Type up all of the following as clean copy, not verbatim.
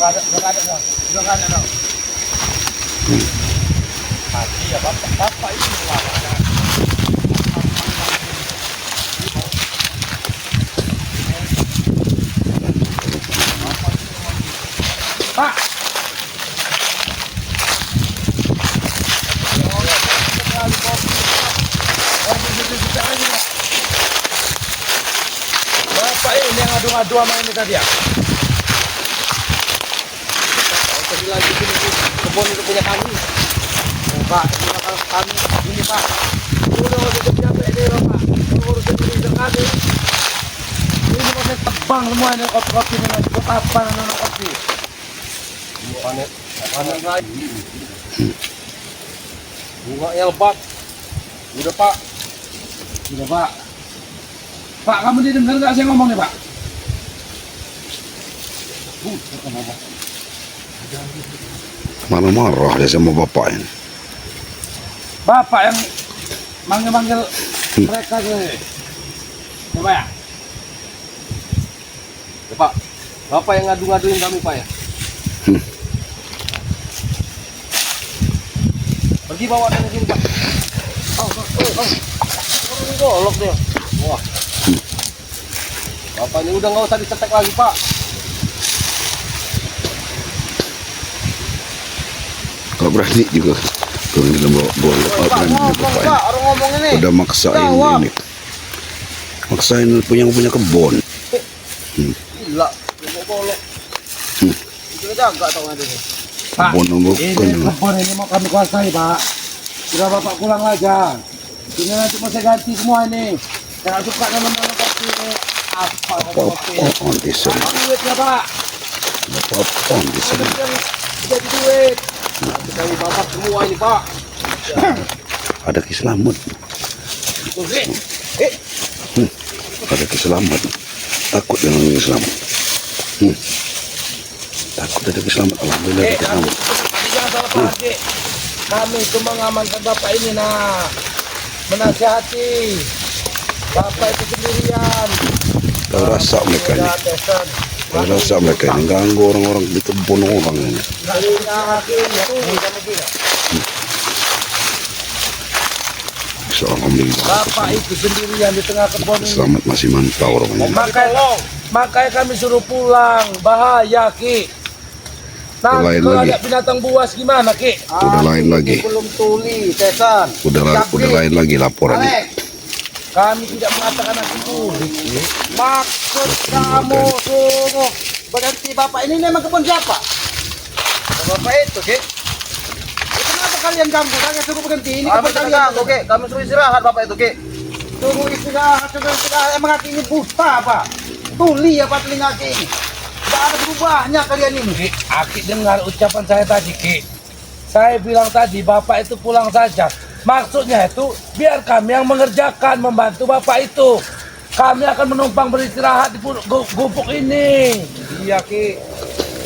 Udah nggak ada dong. Mati ya bapak itu warnanya. Pak. Bapak ini yang adu-adu sama ini tadi ya? Tadi lagi kebun itu punya kami. Oh, Pak, kalau kami ini Pak. Udah usah capek ini loh Pak. Urusan ini sekali. Ini masih tebang semua ini kopi-kopi dengan apa anak kopi. Panen lagi. Bunganya lebat. Udah Pak. Udah Pak. Pak, kamu didengar nggak saya ngomong nih Pak? Marah-marah dia sama bapak ini. Bapak yang manggil-manggil mereka gitu. Coba ya? Ya Pak, Bapak yang ngadu-ngaduin kami Pak ya? Pergi bawa dari sini Pak. Ini golok dia. Wah. Bapak ini udah nggak usah dicetek lagi Pak. Gak berani juga. Kalau ini bawa berani bapak ini. Orang ngomong ini. Udah maksain ini. Maksain punya kebun. Gila, golok. Itu jaga tau nggak ini. Pak, ini kebun ini mau kami kuasai Pak. Sudah Bapak pulang aja. Ini nanti mau saya ganti semua ini. Saya suka dengan kopi ini. Apa di sini. Duitnya Pak. Apa di sini. Jadi duit. Kami Bapak semua ini Pak. Ada Kiselamat. Ada Kiselamat. Takut dengan Kiselamat. Takut ada Kiselamat. Alhamdulillah ada Kiselamat. Jangan salah pakai. Kami itu mengamankan Bapak ini nah. Menasihati. Bapak itu sendirian. Tahu rasa mereka ini. Tahu rasa mereka ini ganggu orang-orang di kebun orang ini. Alhamdulillah. Bapak itu sendirian di tengah kebun ini. Selamat masih mantau orangnya. Makanya kami suruh pulang. Bahaya Ki. Nanti kalau ada binatang buas gimana Ki? Udah lain lagi. Belum tuli, Tesan. Udah lain lagi laporannya. Kami tidak mengatakan nanti tuli. Maksud kamu suruh berhenti Bapak ini memang kebun siapa? Bapak itu Ki. Kenapa kalian ganggu? Kalian suruh berhenti. Ini kebun kalian. Oke, kami suruh istirahat Bapak itu Ki. Suruh istirahat. Emang hati ini buta apa? Tuli apa telinga Ki ini? Tidak ada berubahnya kalian ini. Ki, Aki dengar ucapan saya tadi Ki. Saya bilang tadi Bapak itu pulang saja. Maksudnya itu biar kami yang mengerjakan, membantu Bapak itu. Kami akan menumpang beristirahat di gubuk ini. Iya Ki,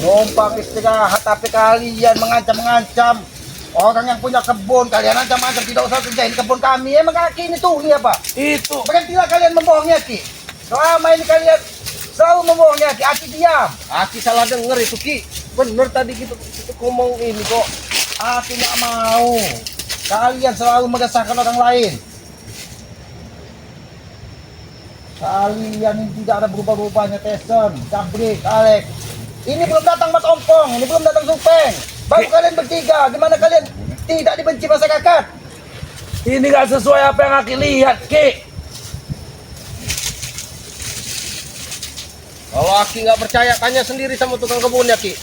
numpang istirahat tapi kalian mengancam-mengancam orang yang punya kebun. Kalian ancam-ancam tidak usah kerjain kebun kami. Emang Aki ini tuh apa? Itu. Berhentilah kalian membohongnya Ki. Selama ini kalian selalu membohongnya Ki. Aki diam. Aki salah denger itu Ki. Bener tadi kita ngomong ini kok. Aki nggak mau. Kalian selalu meresahkan orang lain. Kalian ini tidak ada berubah-ubahnya Teson, Cabrik, Alex. Ini belum datang Mas Ompong, ini belum datang Supeng. Baru kalian bertiga, gimana kalian tidak dibenci masyarakat? Ini gak sesuai apa yang Aki lihat, Ki. Kalau Aki nggak percaya, tanya sendiri sama tukang kebunnya Ki.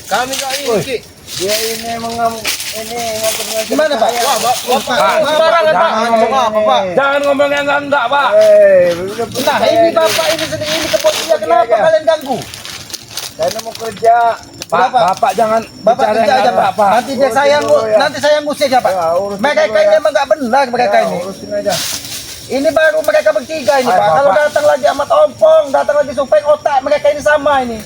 Kami nggak ini Ki. Dia ini emang ini gimana Pak? Wah, Bapak sembarangan Pak. Jangan ngomong yang enggak Pak. Nah ini Bapak ini sedang ini kebun dia, kenapa kalian ganggu? Saya mau kerja. Bapak jangan bicara kerja aja Pak. Nanti saya ngusir ya Pak. Mereka ini emang nggak benar mereka ini. Ini baru mereka bertiga ini Pak. Kalau datang lagi Ahmad Ompong, datang lagi Supeng, otak mereka ini sama ini.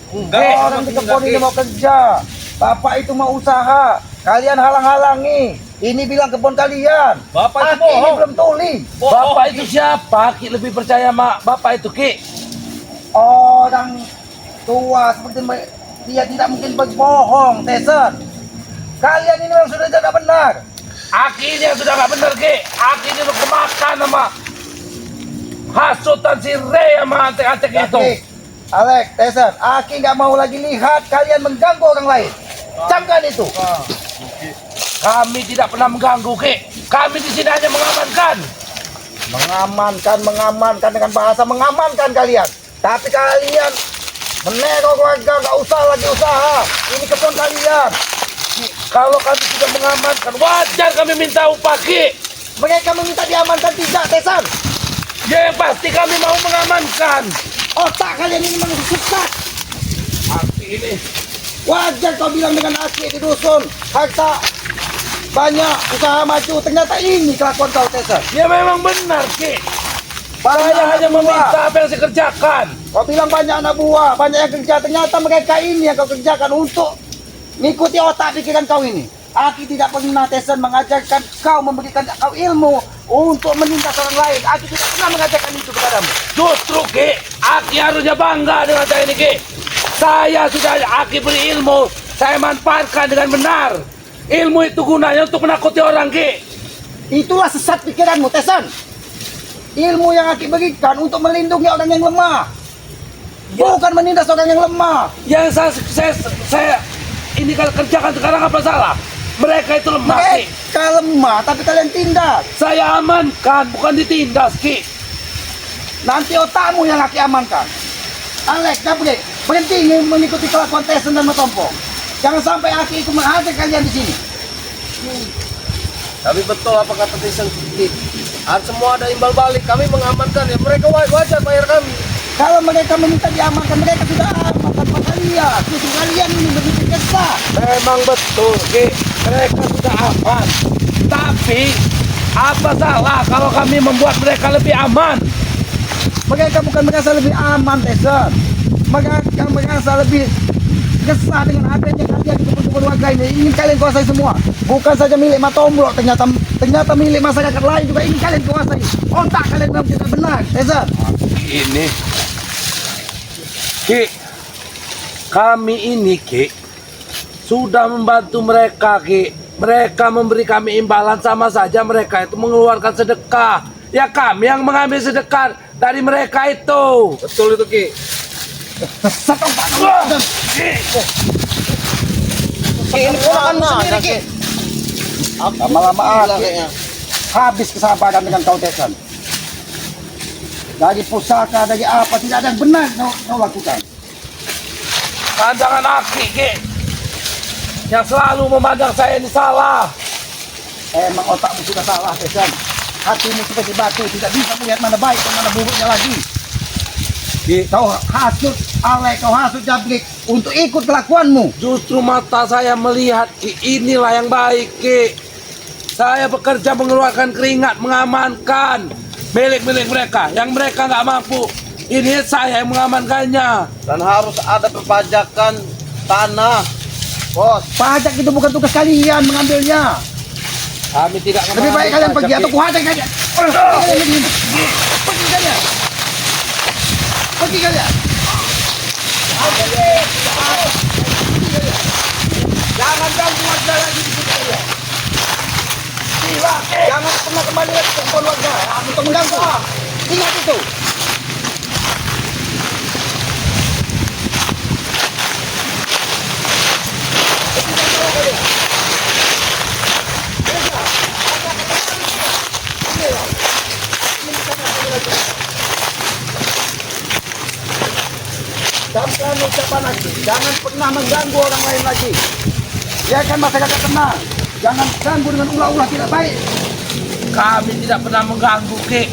Enggak, orang di kebun ini mau kerja. Bapak itu mau usaha. Kalian halang-halangi. Ini bilang kebun kalian. Bapak itu bohong. Ini belum tuli. Bapak itu siapa? Ki lebih percaya sama Bapak itu Ki. Orang tua seperti dia tidak mungkin berbohong, Tyson. Kalian ini memang sudah tidak benar. Aki ini yang sudah nggak bener Ki. Aki ini udah kemakan sama hasutan si Ray sama antek-antek itu. Alex, Tyson, Aki nggak mau lagi lihat kalian mengganggu orang lain. Camkan itu. Kami tidak pernah mengganggu Ki. Kami di sini hanya mengamankan. Mengamankan dengan bahasa mengamankan kalian. Tapi kalian meneror warga, nggak usah lagi usaha. Ini kebun kalian. Kalau kami sudah mengamankan, wajar kami minta upah Ki. Mereka meminta diamankan tidak, Tyson. Ya yang pasti kami mau mengamankan. Otak kalian ini memang sesat. Aki ini. Wajar kau bilang dengan Aki di dusun. Harta banyak, usaha maju. Ternyata ini kelakuan kau, Tyson. Ya memang benar Ki. Banyak Saya anak hanya buah. meminta apa yang saya kerjakan. Kau bilang banyak anak buah, banyak yang kerja. Ternyata mereka ini yang kau kerjakan untuk mengikuti otak pikiran kau ini. Aki tidak pernah, Tyson, mengajarkan kau, memberikan kau ilmu untuk menindas orang lain. Aki tidak pernah mengajarkan itu kepadamu. Justru Ki, Aki harusnya bangga dengan saya ini Ki. Saya sudah Aki beri ilmu, saya manfaatkan dengan benar. Ilmu itu gunanya untuk menakuti orang Ki. Itulah sesat pikiranmu, Tyson. Ilmu yang Aki berikan untuk melindungi orang yang lemah. Bukan menindas orang yang lemah. Yang saya ini kalau kerjakan sekarang apa salah? Mereka itu lemah Ki. Mereka lemah, tapi kalian tindas. Saya amankan, bukan ditindas Ki. Nanti otakmu yang Aki amankan. Alex, Gabriel, berhenti mengikuti kelakuan Tyson dan Matompo. Jangan sampai Aki ikut menghajar kalian di sini. Tapi betul apa kata Tyson Ki. Harus semua ada imbal balik. Kami mengamankan ya. Mereka wajar bayar kami. Kalau mereka meminta diamankan, mereka sudah amankan kalian. Justru kalian ini begitu kesah. Memang betul Ki, mereka sudah aman. Tapi apa salah kalau kami membuat mereka lebih aman? Mereka bukan merasa lebih aman, Tyson. Mereka merasa lebih kesah dengan adanya kalian di kebun-kebun warga ini. Ingin kalian kuasai semua. Bukan saja milik Matombo, ternyata milik masyarakat lain juga ingin kalian kuasai. Otak kalian memang tidak benar, Tyson. Ini Ki, kami ini Ki sudah membantu mereka Ki. Mereka memberi kami imbalan, sama saja mereka itu mengeluarkan sedekah. Ya kami yang mengambil sedekah dari mereka itu. Betul itu Ki. Satu otak Wah, kamu. Ki. Ki, ini ponakan sendiri, Ki. Lama-lama Aki habis kesabaran dengan kau, Tyson. Dari pusaka, dari apa, tidak ada yang benar kau lakukan. Pandangan Aki Ki yang selalu memandang saya ini salah. Emang otakmu sudah salah, Tyson. Hatimu seperti batu, tidak bisa melihat mana baik dan mana buruknya lagi. Kau hasut Alek, kau hasut Jabrik untuk ikut kelakuanmu. Justru mata saya melihat Ki, inilah yang baik Ki. Saya bekerja mengeluarkan keringat, mengamankan milik-milik mereka yang mereka nggak mampu. Ini saya yang mengamankannya. Dan harus ada perpajakan tanah. Bos, pajak itu bukan tugas kalian mengambilnya. Kami tidak Lebih baik kalian pergi atau kuhajar kalian. Pergi kalian. Pergi kalian. Jangan ganggu warga lagi di sini kalian. Jangan pernah kembali lagi ke kebun warga untuk mengganggu. Ingat itu. Camkan ucapan lagi, jangan pernah mengganggu orang lain lagi. Biarkan masyarakat tenang. Jangan ganggu dengan ulah-ulah tidak baik. Kami tidak pernah mengganggu Ki.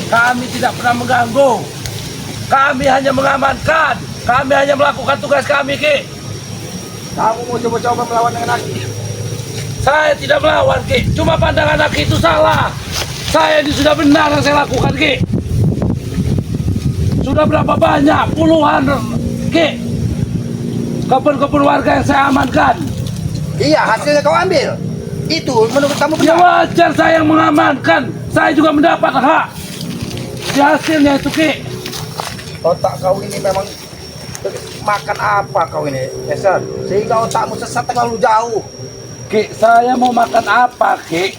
Kami tidak pernah mengganggu. Kami hanya mengamankan. Kami hanya melakukan tugas kami Ki. Kamu mau coba-coba melawan dengan Aki? Saya tidak melawan Ki. Cuma pandangan Aki itu salah. Saya ini sudah benar yang saya lakukan Ki. Sudah berapa banyak, puluhan Ki, kebun-kebun warga yang saya amankan. Iya, hasilnya kau ambil. Itu menurut kamu Ya benar. wajar saya yang mengamankan. Saya juga mendapat hak di hasilnya itu Ki. Otak kau ini memang Makan apa kau ini, Esan? Sehingga otakmu sesat terlalu jauh. Ki, saya mau makan apa, Ki?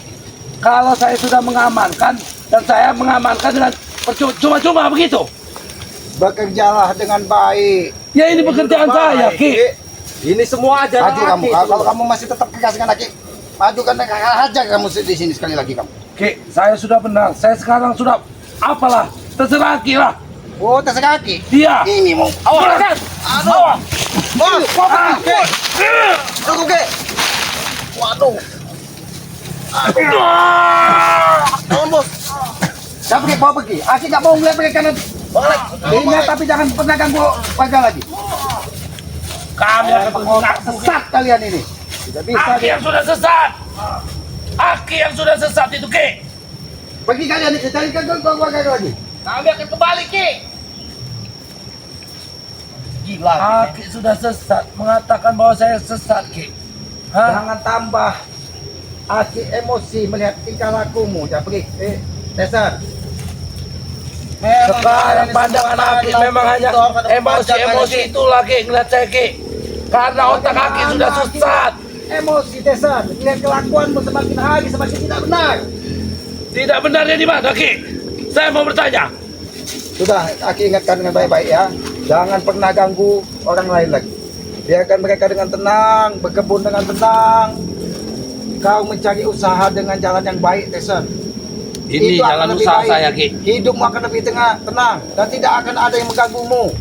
Kalau saya sudah mengamankan dan saya mengamankan dengan cuma-cuma begitu. Bekerjalah dengan baik. Ya ini pekerjaan saya, Ki. Ini semua ajaran Maju kamu. Aki. Kalau kamu masih tetap keras dengan Aki, maju kan aja kamu di sini sekali lagi kamu. Ki, saya sudah benar. Saya sekarang sudah apalah, terserah Ki lah. Oh, terserah Aki. Dia. Ini mau. Awas, awas. Bos, tunggu Ki. Waduh. Tolong bos. Saya pergi, bawa pergi. Aki nggak mau ngeliat pergi kanan. Boleh. Ingat tapi jangan pernah ganggu warga lagi. Kamu akan Pengotak sesat kalian ini. Tidak bisa. Aki yang sudah sesat. Aki yang sudah sesat itu, Ki. Pergi kalian ini, cari warga lagi. Kami akan kembali, Ki. Gila. Aki sudah sesat, mengatakan bahwa saya sesat, Ki. Hah? Jangan tambah Aki emosi melihat tingkah lakumu. Jangan pergi. Tesar. Sekarang pandangan Aki memang hanya emosi-emosi itu lagi ngeliat saya, Ki. Karena otak Aki sudah sesat. Emosi Tesar. Lihat kelakuanmu semakin hari semakin tidak benar. Tidak benarnya di mana, Ki? Saya mau bertanya. Sudah, Aki ingatkan dengan baik-baik ya. Jangan pernah ganggu orang lain lagi. Biarkan mereka dengan tenang, berkebun dengan tenang. Kau mencari usaha dengan jalan yang baik, Tesar. Ini Itu jalan akan lebih usaha baik. saya, Ki. Hidupmu akan lebih tenang dan tidak akan ada yang mengganggumu.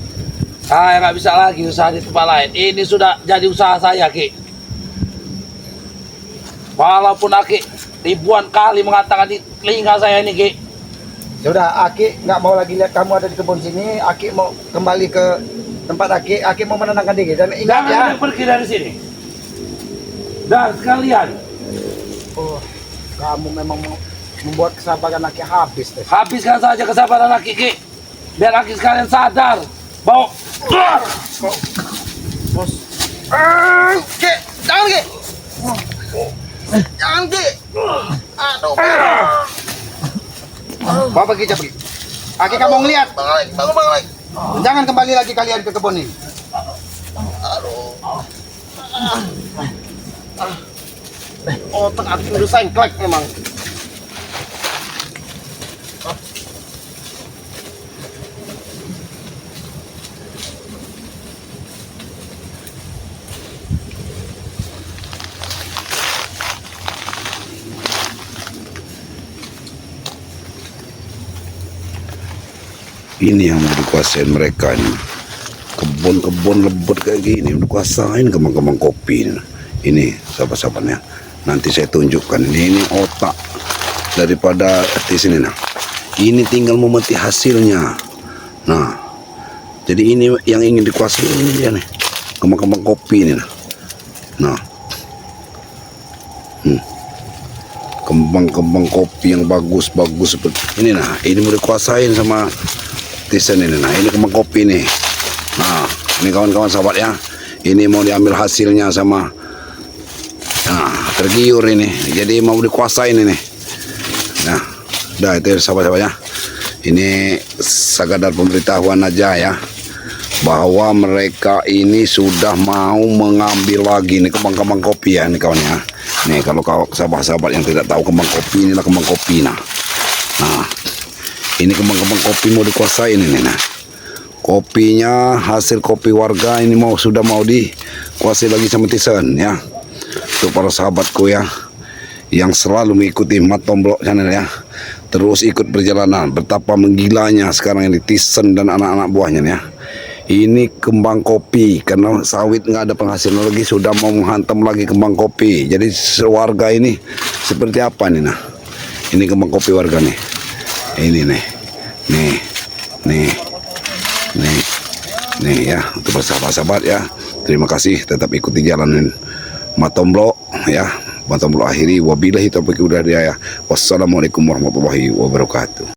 Saya nggak bisa lagi usaha di tempat lain. Ini sudah jadi usaha saya, Ki. Walaupun Aki ribuan kali mengatakan di telinga saya ini, Ki. Sudah, Aki nggak mau lagi lihat kamu ada di kebun sini. Aki mau kembali ke tempat Aki. Aki mau menenangkan diri dan ingat Jangan ya. ada yang pergi dari sini. Dan sekalian, Oh, kamu memang mau membuat kesabaran Aki habis, Tes. habiskan saja kesabaran Aki, Ki. Biar Aki sekalian sadar bahwa Bos. Ki, jangan Ki. Jangan Ki. Aduh. Bawa pergi, pergi. Aki kamu ngeliat. Bangun. Jangan kembali lagi kalian ke kebun ini. Otak Aki udah sengklek memang. Ini yang mau dikuasain mereka ini. Kebun-kebun lebat kayak gini dikuasain kembang-kembang kopi ini. Ini sahabat-sahabatnya. Nanti saya tunjukkan. Ini otak daripada di sini nah. Ini tinggal memetik hasilnya. Nah, jadi ini yang ingin dikuasai ini dia nih. Kembang-kembang kopi ini nah. Nah. Kembang-kembang kopi yang bagus-bagus seperti ini nah. Ini mau dikuasain sama Tisen ini. Nah, ini kembang kopi nih. Nah, ini kawan-kawan sahabat ya. Ini mau diambil hasilnya sama tergiur ini. Jadi mau dikuasain ini. Nah, udah itu sahabat-sahabat ya. Ini sekadar pemberitahuan aja ya. Bahwa mereka ini sudah mau mengambil lagi nih kembang-kembang kopi ya, nih kawan ya. Nih kalau sahabat-sahabat yang tidak tahu kembang kopi, inilah kembang kopi nah. Ini kembang-kembang kopi mau dikuasain ini nah. Kopinya hasil kopi warga ini sudah mau dikuasai lagi sama Tisen ya. Untuk para sahabatku ya yang selalu mengikuti Matomblok channel ya. Terus ikut perjalanan betapa menggilanya sekarang ini Tisen dan anak-anak buahnya ya. Ini kembang kopi karena sawit nggak ada penghasilan lagi sudah mau menghantam lagi kembang kopi. Jadi warga ini seperti apa nih nah. Ini kembang kopi warga nih. Ini nih ya untuk bersahabat-sahabat ya. Terima kasih tetap ikuti jalanan Matomblok ya. Matomblok akhiri wabillahi taufiq wal hidayah. Wassalamualaikum warahmatullahi wabarakatuh.